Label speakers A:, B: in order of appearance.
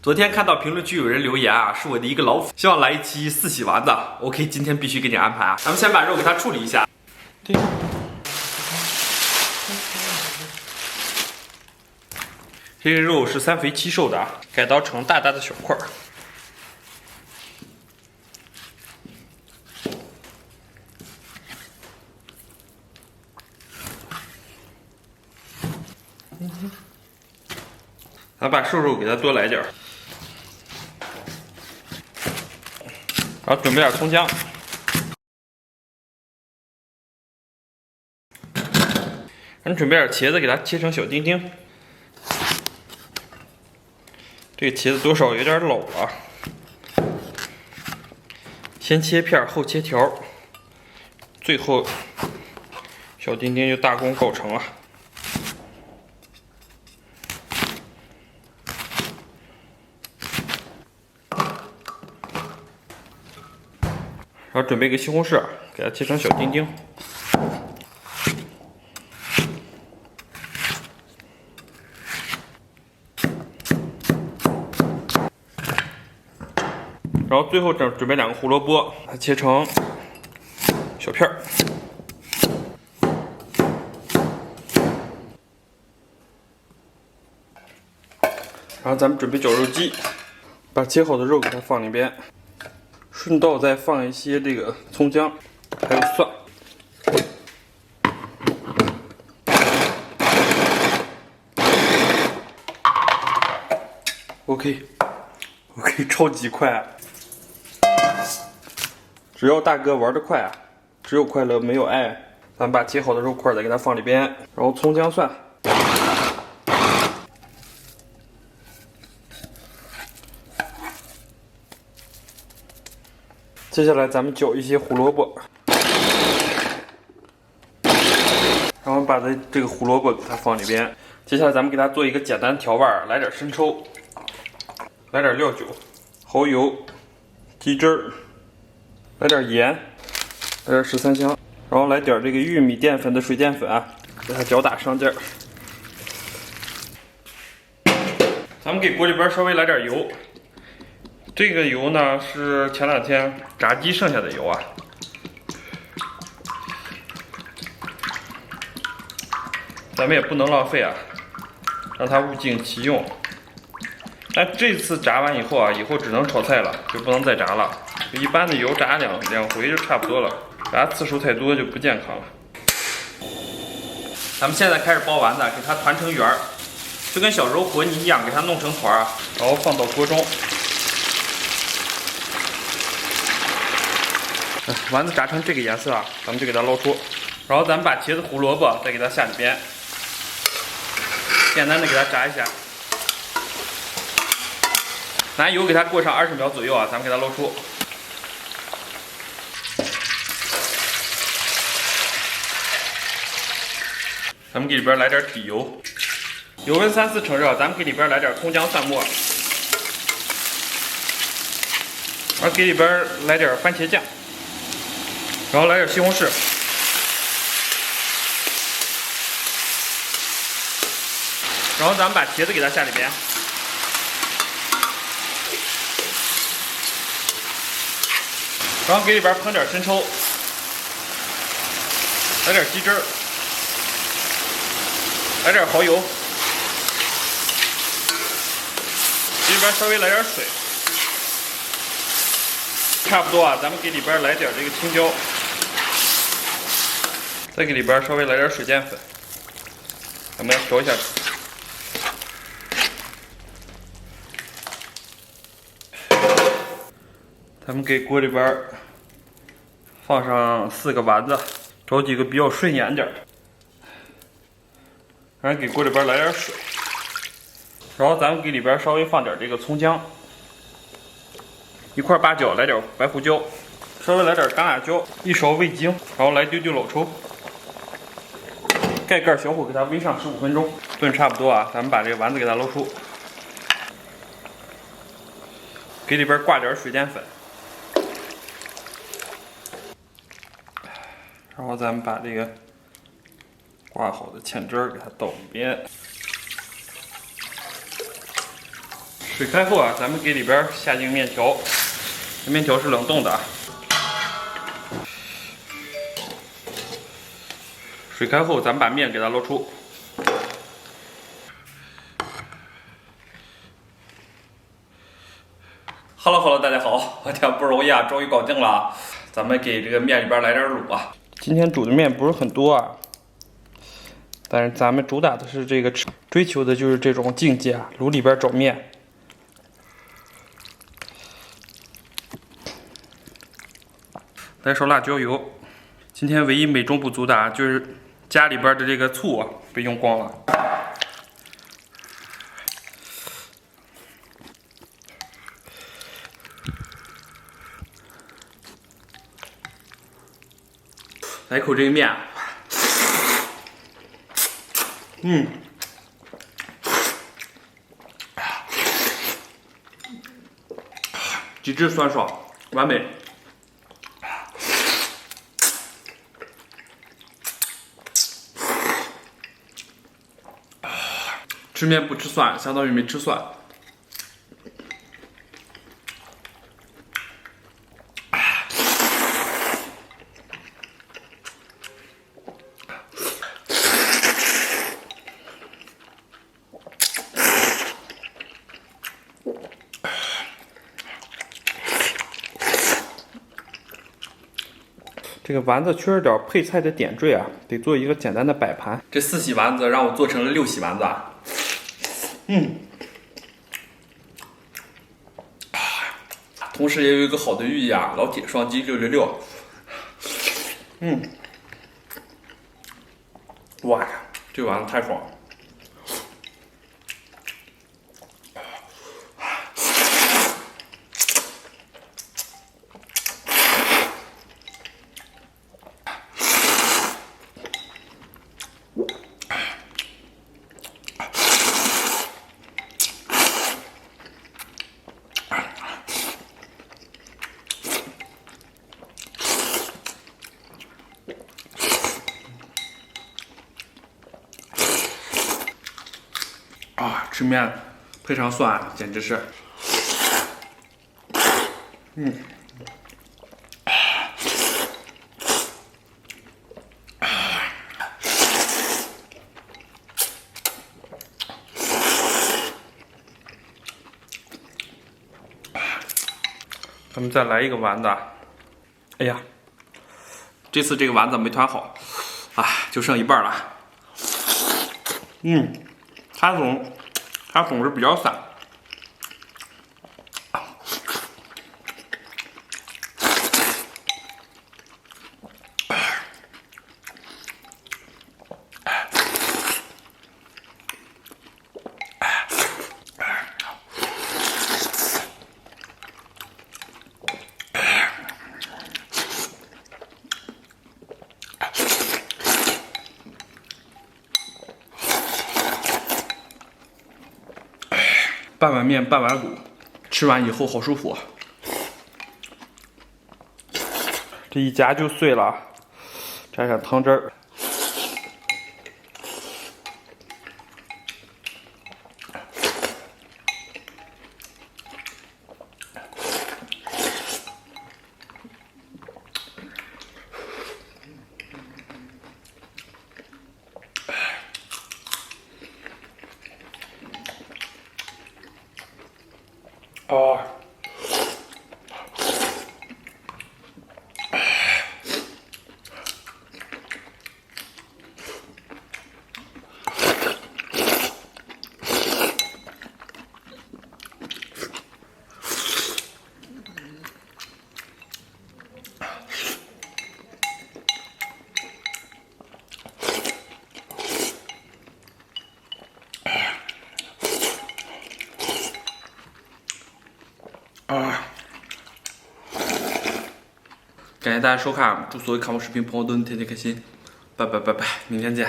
A: 昨天看到评论区有人留言啊，是我的一个老粉，希望来一期4喜丸子。OK， 今天必须给你安排啊！咱们先把肉给它处理一下。这个肉是3肥7瘦的啊，改刀成大大的小块儿。咱把瘦肉给它多来点儿，然后准备点葱姜，咱准备点茄子，给它切成小丁丁。这个茄子多少有点老了，先切片后切条，最后小丁丁就大功告成了。然后准备个西红柿，给它切成小丁丁。然后最后准备2个胡萝卜，它切成小片儿。然后咱们准备绞肉机，把切好的肉给它放里边。顺道再放一些这个葱姜，还有蒜。OK， 超级快啊！只要大哥玩得快啊，只有快乐没有爱。咱把切好的肉块再给它放里边，然后葱姜蒜。接下来咱们搅一些胡萝卜，然后把这个胡萝卜给它放里边。接下来咱们给它做一个简单调味，来点生抽，来点料酒、蚝油、鸡汁儿，来点盐，来点13香，然后来点这个玉米淀粉的水淀粉啊，给它搅打上劲儿。咱们给锅里边稍微来点油。这个油呢是前2天炸鸡剩下的油啊，咱们也不能浪费啊，让它物尽其用。但这次炸完以后啊，以后只能炒菜了，就不能再炸了。一般的油炸两回就差不多了，炸次数太多就不健康了。咱们现在开始包丸子，给它团成圆儿，就跟小时候和泥一样，给它弄成团儿，然后放到锅中。丸子炸成这个颜色啊，咱们就给它捞出，然后咱们把茄子、胡萝卜再给它下里边，简单的给它炸一下，拿油给它过上20秒左右啊，咱们给它捞出。咱们给里边来点底油，油温3、4成热，咱们给里边来点葱姜蒜末，然后给里边来点番茄酱。然后来点西红柿，然后咱们把茄子给它下里边，然后给里边烹点生抽，来点鸡汁儿，来点蚝油，给里边稍微来点水，差不多啊，咱们给里边来点这个青椒。再给里边稍微来点水淀粉，咱们要调一下。咱们给锅里边放上4个丸子，找几个比较顺眼点的，然后给锅里边来点水，然后咱们给里边稍微放点这个葱姜，1块八角，来点白胡椒，稍微来点干辣椒，1勺味精，然后来丢丢老抽。盖盖小火给它煨上15分钟，炖差不多啊，咱们把这个丸子给它捞出，给里边挂点水淀粉，然后咱们把这个挂好的芡汁儿给它倒里边，水开后啊，咱们给里边下进面条，这面条是冷冻的啊。水开后，咱们把面给它捞出。Hello， 大家好，我天不容易啊，终于搞定了啊！咱们给这个面里边来点卤啊。今天煮的面不是很多啊，但是咱们主打的是这个，追求的就是这种境界啊，卤里边找面。来勺辣椒油，今天唯一美中不足的啊，就是家里边的这个醋啊被用光了。来一口这个面，极致酸爽，完美。吃面不吃蒜，相当于没吃蒜。这个丸子缺了点配菜的点缀啊，得做一个简单的摆盘。这4喜丸子让我做成了6喜丸子啊。同时也有一个好的寓意啊，老铁双击666。哇呀，这丸子太爽了。吃面配上蒜，简直是，咱们再来一个丸子。哎呀，这次这个丸子没团好，啊，就剩一半了。它总是比较散。半碗面，半碗卤，吃完以后好舒服。这一夹就碎了，沾上汤汁儿。感谢大家收看，祝所有看我视频朋友都能天天开心，拜拜，明天见。